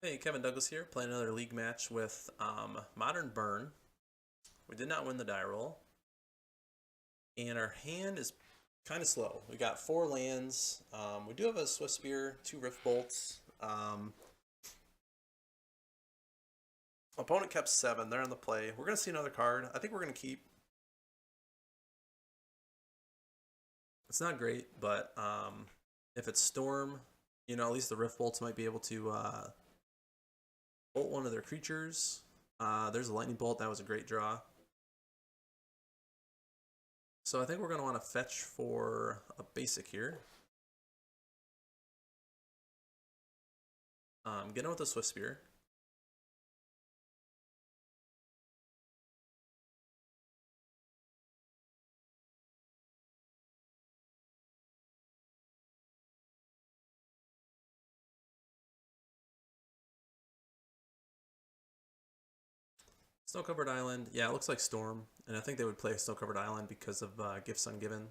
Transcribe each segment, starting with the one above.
Hey, Kevin Douglas here, playing another league match with Modern Burn. We did not win the die roll, and our hand is kind of slow. We got 4 lands. We do have a Swift Spear, 2 Rift Bolts. Opponent kept 7. They're on the play. We're going to see another card. I think we're going to keep. It's not great, but if it's Storm, at least the Rift Bolts might be able to bolt one of their creatures. There's a Lightning Bolt. That was a great draw. So I think we're going to want to fetch for a basic here. Get in with the Swift Spear. Snow-covered island. Yeah, it looks like Storm, and I think they would play a snow-covered island because of Gifts Ungiven.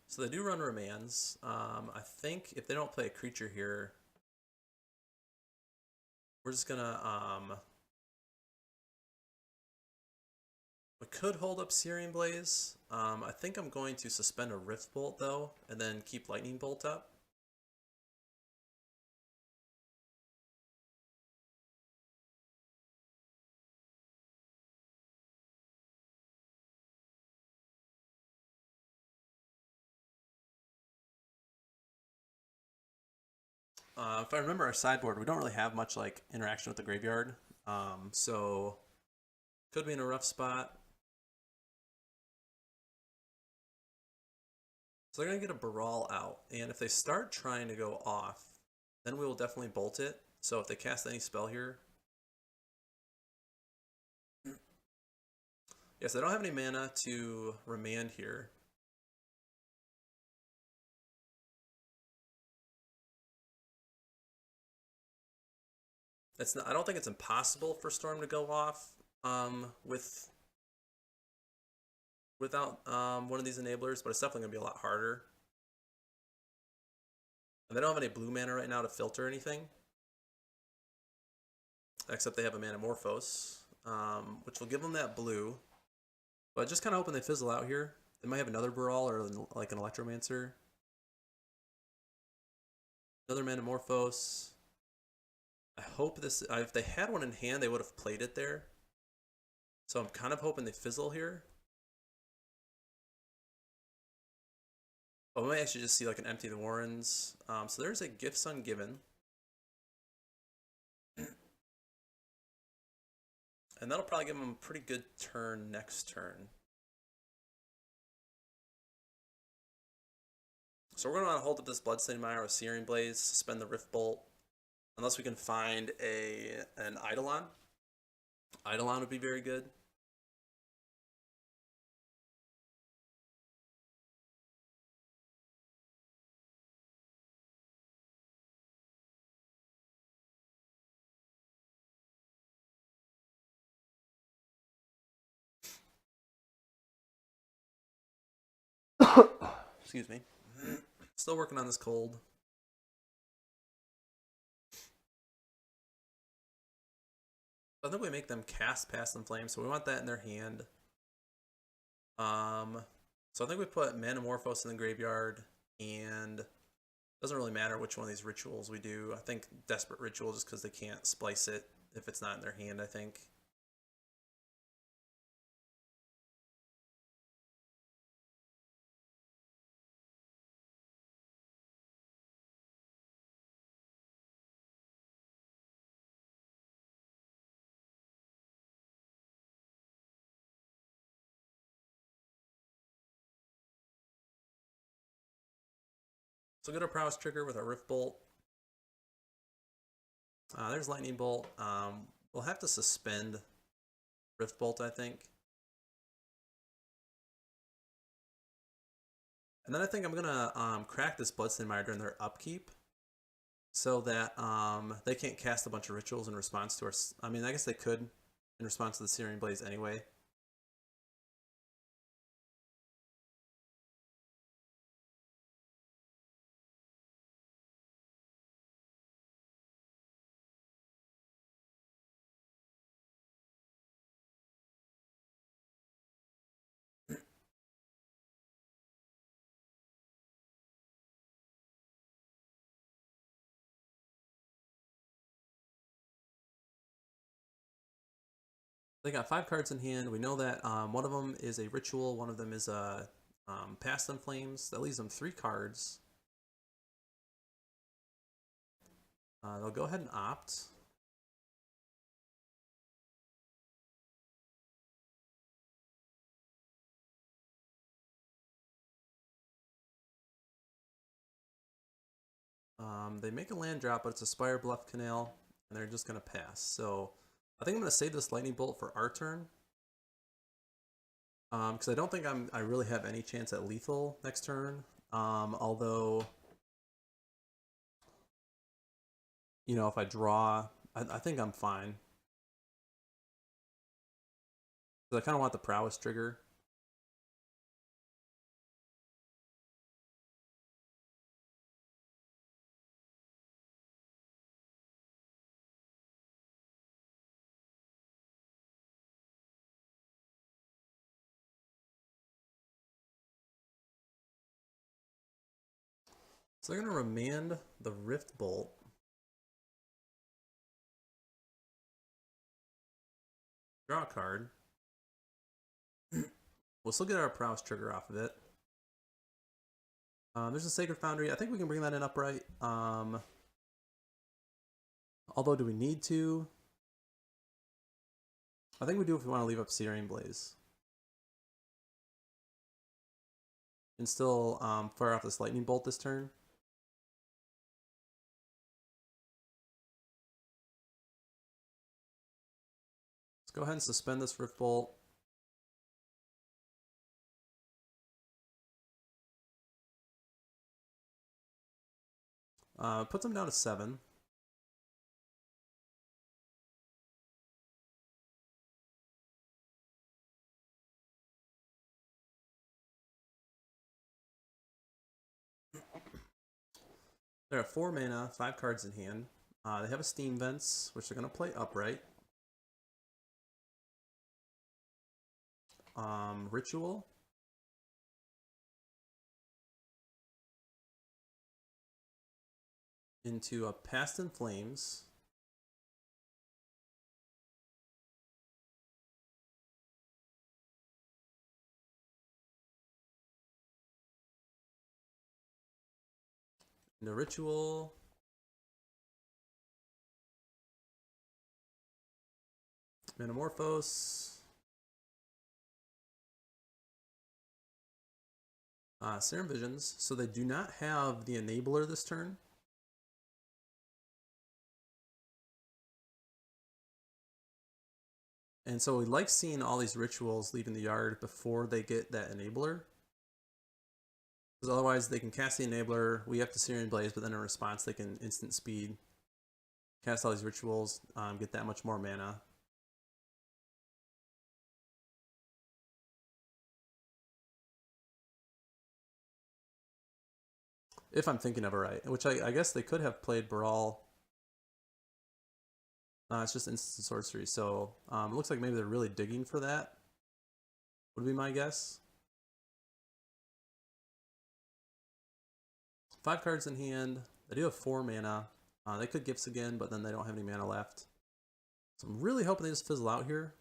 So they do run Remands. I think if they don't play a creature here, we're just gonna we could hold up Searing Blaze. I think I'm going to suspend a Rift Bolt though, and then keep Lightning Bolt up. If I remember our sideboard, we don't really have much like interaction with the graveyard, so could be in a rough spot. So they're going to get a Baral out, and if they start trying to go off, then we will definitely bolt it. So if they cast any spell here... Yes, they don't have any mana to remand here. I don't think it's impossible for Storm to go off without one of these enablers, but it's definitely going to be a lot harder. And they don't have any blue mana right now to filter anything, except they have a Manamorphose, which will give them that blue. But just kind of hoping they fizzle out here. They might have another Baral or like an Electromancer. Another Manamorphose. I hope this... if they had one in hand, they would have played it there. So I'm kind of hoping they fizzle here. Oh, we might actually just see like an Empty the Warrens. So there's a Gifts Ungiven. And that'll probably give them a pretty good turn next turn. So we're going to want to hold up this Bloodstained Mire with Searing Blaze, suspend the Rift Bolt, unless we can find an Eidolon. Eidolon would be very good. Excuse me. Still working on this cold. I think we make them cast Past in Flame, so we want that in their hand. So I think we put Manamorphose in the graveyard, and it doesn't really matter which one of these rituals we do. I think Desperate Ritual, just because they can't splice it if it's not in their hand, I think. So get a Prowess trigger with our Rift Bolt. There's Lightning Bolt. We'll have to suspend Rift Bolt, I think. And then I think I'm going to crack this Bloodstained Mire during their upkeep, so that they can't cast a bunch of rituals in response to our... I mean, I guess they could in response to the Searing Blaze anyway. They got 5 cards in hand. We know that one of them is a ritual, one of them is a Past in Flames. That leaves them 3 cards. They'll go ahead and opt. They make a land drop, but it's a Spire Bluff Canal, and they're just going to pass. So I think I'm going to save this Lightning Bolt for our turn. Because I don't think I really have any chance at lethal next turn. Although, you know, if I draw, I think I'm fine. Because I kind of want the prowess trigger. So they're going to remand the Rift Bolt. Draw a card. We'll still get our prowess trigger off of it. There's a Sacred Foundry. I think we can bring that in upright. Although, do we need to? I think we do if we want to leave up Searing Blaze. And still fire off this Lightning Bolt this turn. Let's go ahead and suspend this Rift Bolt. Puts them down to 7. They're at 4 mana, 5 cards in hand. They have a Steam Vents, which they're going to play upright. Ritual. Into a Past in Flames. Into Ritual. Metamorphose. Serum Visions. So they do not have the Enabler this turn. And so we like seeing all these rituals leaving the yard before they get that Enabler. Because otherwise they can cast the Enabler, we have to Searing Blaze, but then in response they can instant speed, cast all these rituals, get that much more mana. If I'm thinking of it right, which I guess they could have played Brawl. It's just instant sorcery, so it looks like maybe they're really digging for that, would be my guess. 5 cards in hand. They do have 4 mana. They could Gifts again, but then they don't have any mana left. So I'm really hoping they just fizzle out here.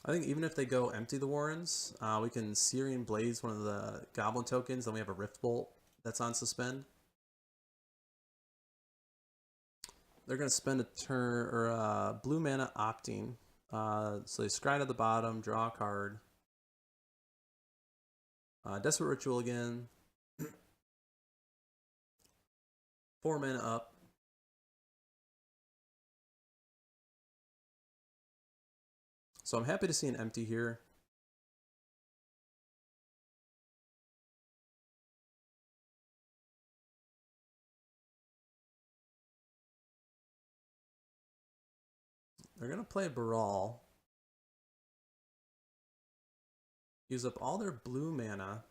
I think even if they go empty the Warrens, we can Searing Blaze one of the Goblin tokens, then we have a Rift Bolt that's on suspend. They're going to spend a turn, or blue mana opting. So they scry to the bottom, draw a card. Desperate Ritual again. 4 mana up. So I'm happy to see an empty here. They're going to play Brawl. Use up all their blue mana.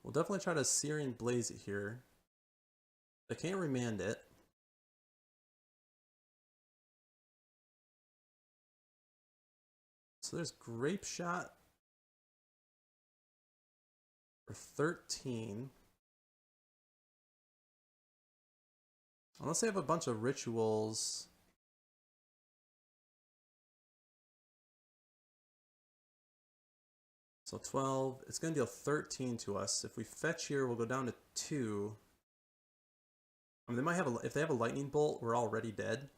We'll definitely try to Searing Blaze it here. They can't remand it. So there's Grape Shot for 13. Unless they have a bunch of rituals. So 12, it's going to deal 13 to us. If we fetch here, we'll go down to 2. I mean, they might have if they have a lightning bolt, we're already dead.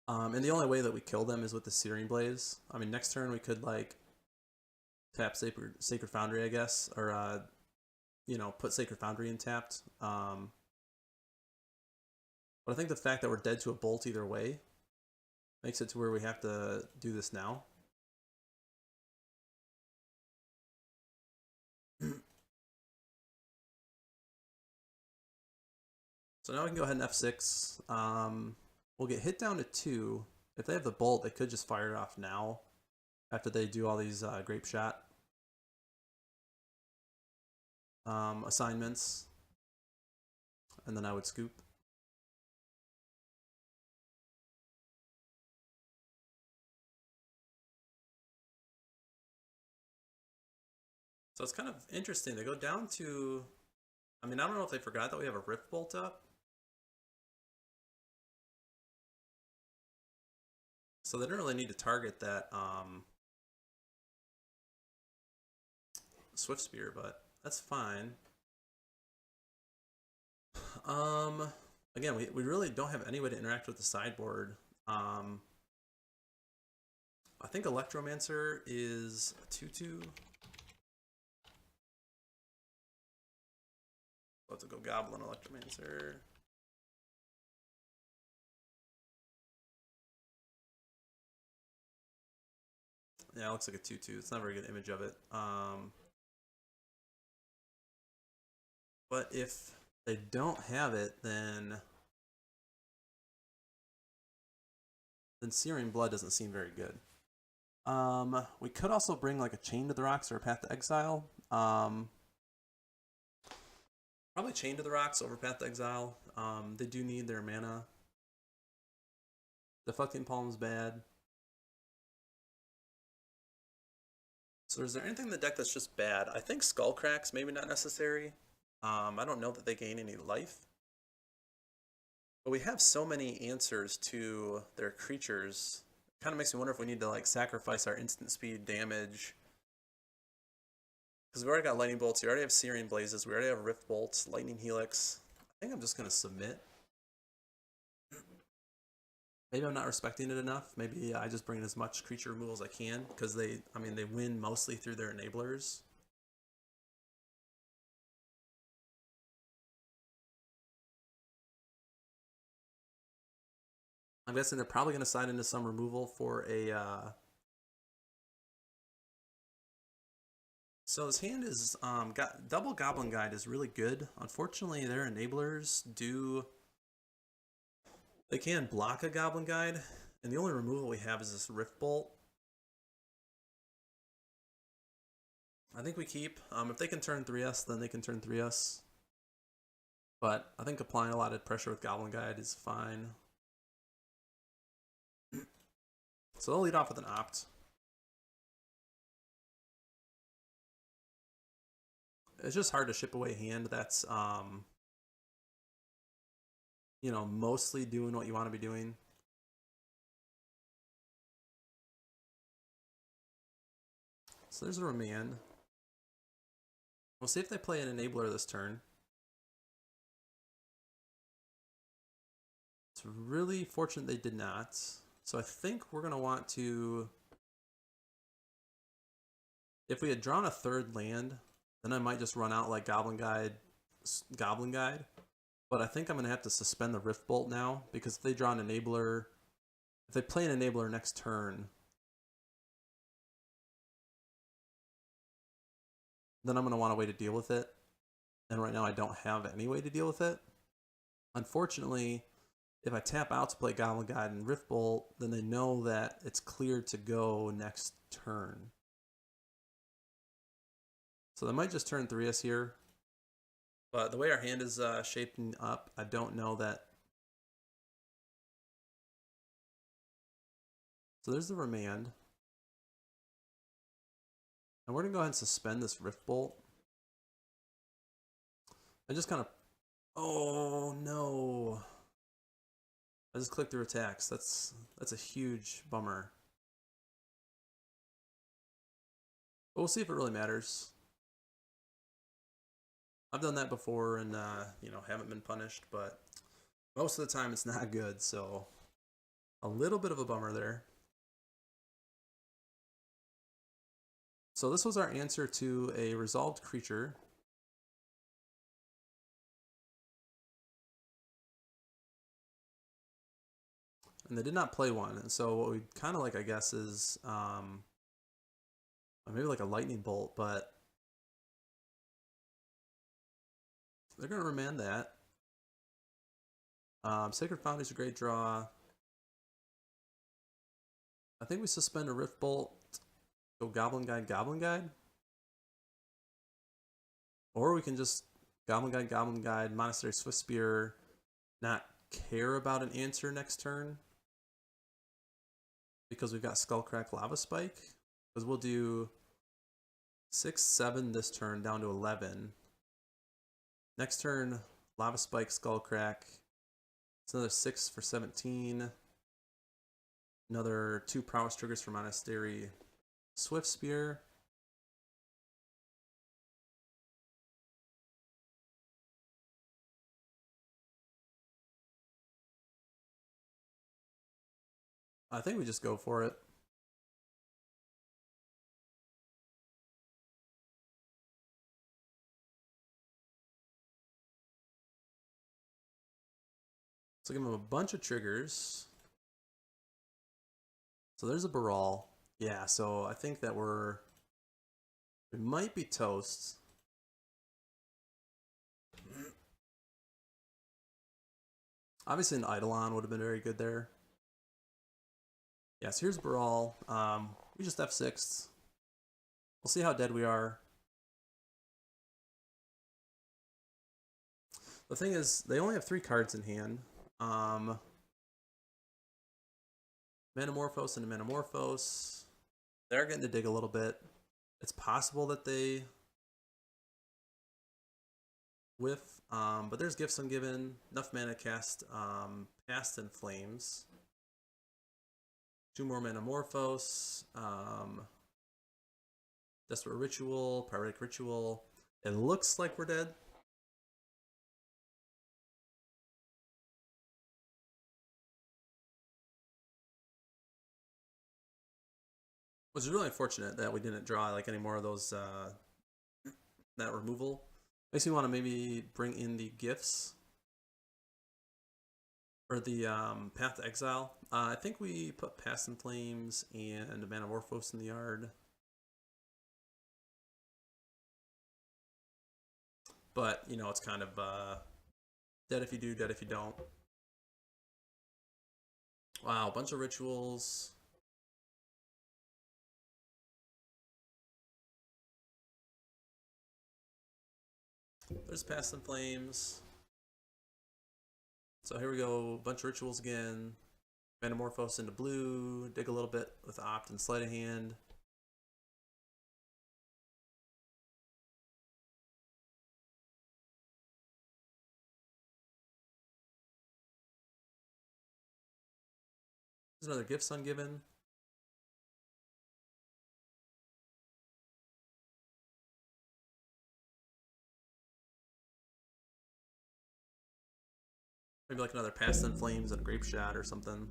And the only way that we kill them is with the Searing Blaze. I mean, next turn we could, like, tap Sacred Foundry, I guess, or, you know, put Sacred Foundry in tapped. But I think the fact that we're dead to a bolt either way makes it to where we have to do this now. So now we can go ahead and F6. We'll get hit down to 2. If they have the bolt, they could just fire it off now after they do all these grape shot assignments. And then I would scoop. So it's kind of interesting. They go down to, I mean, I don't know if they forgot that we have a Rift Bolt up. So they don't really need to target that Swift Spear, but that's fine. Again, we really don't have any way to interact with the sideboard. I think Electromancer is a 2/2. Let's go Goblin Electromancer. Yeah, it looks like a 2/2. It's not a very good image of it. But if they don't have it, then Searing Blood doesn't seem very good. We could also bring like a Chain to the Rocks or a Path to Exile. Probably Chain to the Rocks over Path to Exile. They do need their mana. Deflecting Palm's bad. So is there anything in the deck that's just bad? I think Skullcrack's maybe not necessary. I don't know that they gain any life. But we have so many answers to their creatures. It kind of makes me wonder if we need to like sacrifice our instant speed damage. Because we already got Lightning Bolts, we already have Searing Blazes, we already have Rift Bolts, Lightning Helix. I think I'm just going to submit. Maybe I'm not respecting it enough. Maybe I just bring in as much creature removal as I can, because they win mostly through their enablers. I'm guessing they're probably going to side into some removal for a... So his hand is... Double Goblin Guide is really good. Unfortunately, their enablers do... They can block a Goblin Guide, and the only removal we have is this Rift Bolt. I think we keep. If they can turn 3S, then they can turn 3S. But I think applying a lot of pressure with Goblin Guide is fine. So they'll lead off with an Opt. It's just hard to ship away a hand that's, you know, mostly doing what you want to be doing. So there's a Remand. We'll see if they play an Enabler this turn. It's really fortunate they did not. So I think we're going to want to... If we had drawn a third land, then I might just run out like Goblin Guide. But I think I'm going to have to suspend the Rift Bolt now, because if they draw an Enabler... If they play an Enabler next turn, then I'm going to want a way to deal with it. And right now I don't have any way to deal with it. Unfortunately, if I tap out to play Goblin Guide and Rift Bolt, then they know that it's cleared to go next turn. So they might just turn 3S here. But the way our hand is shaping up, I don't know that. So there's the Remand. And we're going to go ahead and suspend this Rift Bolt. I just kind of... Oh, no. I just clicked through attacks. That's a huge bummer. But we'll see if it really matters. I've done that before and, you know, haven't been punished, but most of the time it's not good, so a little bit of a bummer there. So this was our answer to a resolved creature. And they did not play one, and so what we kind of like, I guess, is maybe like a lightning bolt, but they're going to remand that. Sacred Foundry is a great draw. I think we suspend a Rift Bolt, go Goblin Guide. Or we can just Goblin Guide, Monastery Swift Spear, not care about an answer next turn. Because we've got Skullcrack Lava Spike. Because we'll do 6, 7 this turn, down to 11. Next turn, Lava Spike, Skullcrack. It's another 6 for 17. Another 2 prowess triggers for Monastery Swift Spear. I think we just go for it. So give him a bunch of triggers. So there's a Baral. Yeah, so I think that we might be toast. Obviously an Eidolon would have been very good there. Yeah, so here's Baral. We just F6'd. We'll see how dead we are. The thing is, they only have 3 cards in hand. Manamorphose and a Manamorphose. They're getting to dig a little bit. It's possible that they whiff, but there's Gifts Ungiven. Enough mana to cast Past and Flames. 2 more Manamorphose. Desperate Ritual, Pyretic Ritual. It looks like we're dead. Which is really unfortunate that we didn't draw like any more of those that removal. Makes me want to maybe bring in the gifts or the Path to Exile. I think we put Past and Flames and Manamorphose in the yard. But, you know, it's kind of dead if you do, dead if you don't. Wow, a bunch of rituals. There's Past and Flames. So here we go, a bunch of rituals again. Manamorphose into blue, dig a little bit with Opt and Sleight of Hand. There's another Gifts Ungiven. Maybe like another Past and Flames and a Grape Shot or something.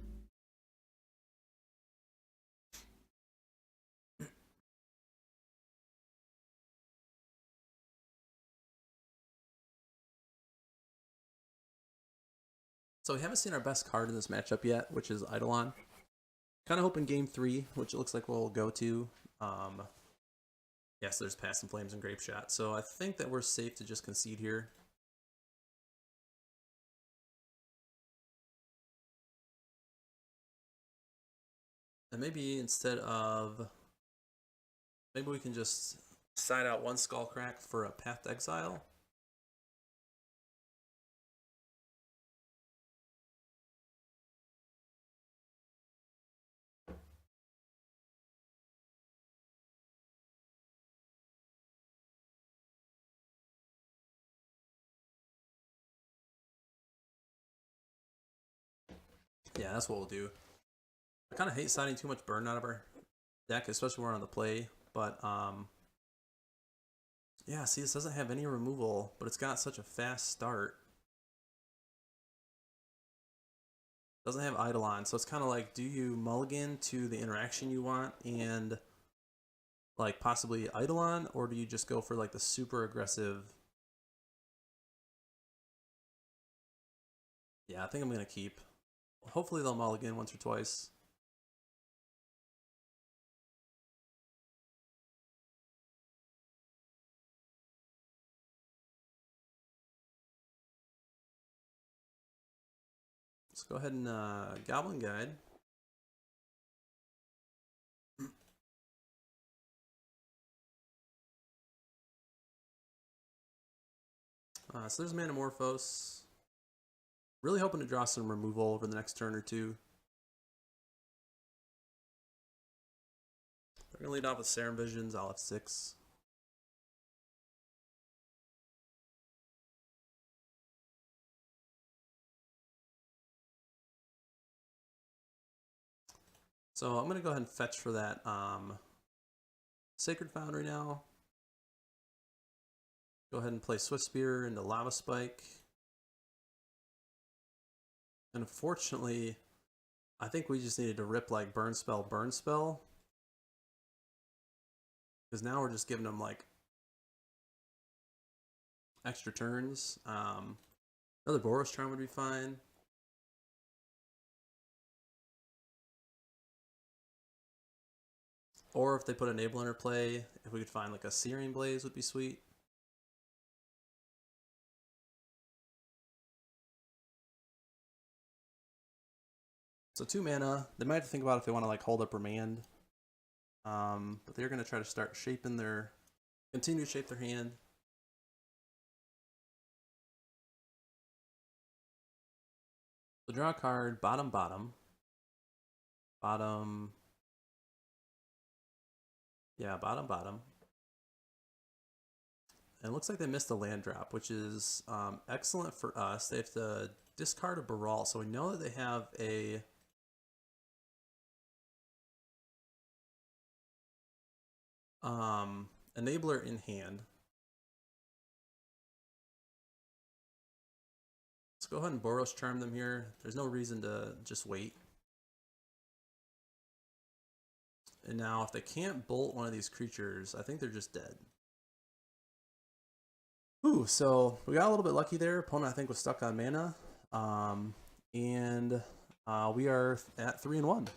So we haven't seen our best card in this matchup yet, which is Eidolon. Kind of hoping game 3, which it looks like we'll go to. Yes, there's Past and Flames and Grape Shot. So I think that we're safe to just concede here. And maybe instead of... Maybe we can just side out 1 Skullcrack for a Path to Exile. Yeah, that's what we'll do. I kind of hate signing too much burn out of our deck, especially when we're on the play. But yeah, see, this doesn't have any removal, but it's got such a fast start. Doesn't have Eidolon, so it's kind of like, do you mulligan to the interaction you want and like possibly Eidolon, or do you just go for like the super aggressive? Yeah, I think I'm gonna keep. Hopefully they'll mulligan once or twice. Let's go ahead and Goblin Guide. So there's Manamorphose. Really hoping to draw some removal over the next turn or two. We're going to lead off with Serum Visions. I'll have 6. So I'm going to go ahead and fetch for that Sacred Foundry now. Go ahead and play Swift Spear into Lava Spike. And unfortunately, I think we just needed to rip like Burn Spell, because now we're just giving them like extra turns. Another Boros Charm would be fine. Or if they put Enable Interplay, if we could find like a Searing Blaze would be sweet. So 2 mana. They might have to think about if they want to like hold up Remand. But they're going to try to start shaping their, continue to shape their hand. So draw a card, bottom. Yeah, bottom. And it looks like they missed a land drop, which is excellent for us. They have to discard a Baral, so we know that they have a enabler in hand. Let's go ahead and Boros Charm them here. There's no reason to just wait. And now if they can't bolt one of these creatures, I think they're just dead. Ooh, so we got a little bit lucky there. Opponent, I think, was stuck on mana. And we are at 3-1.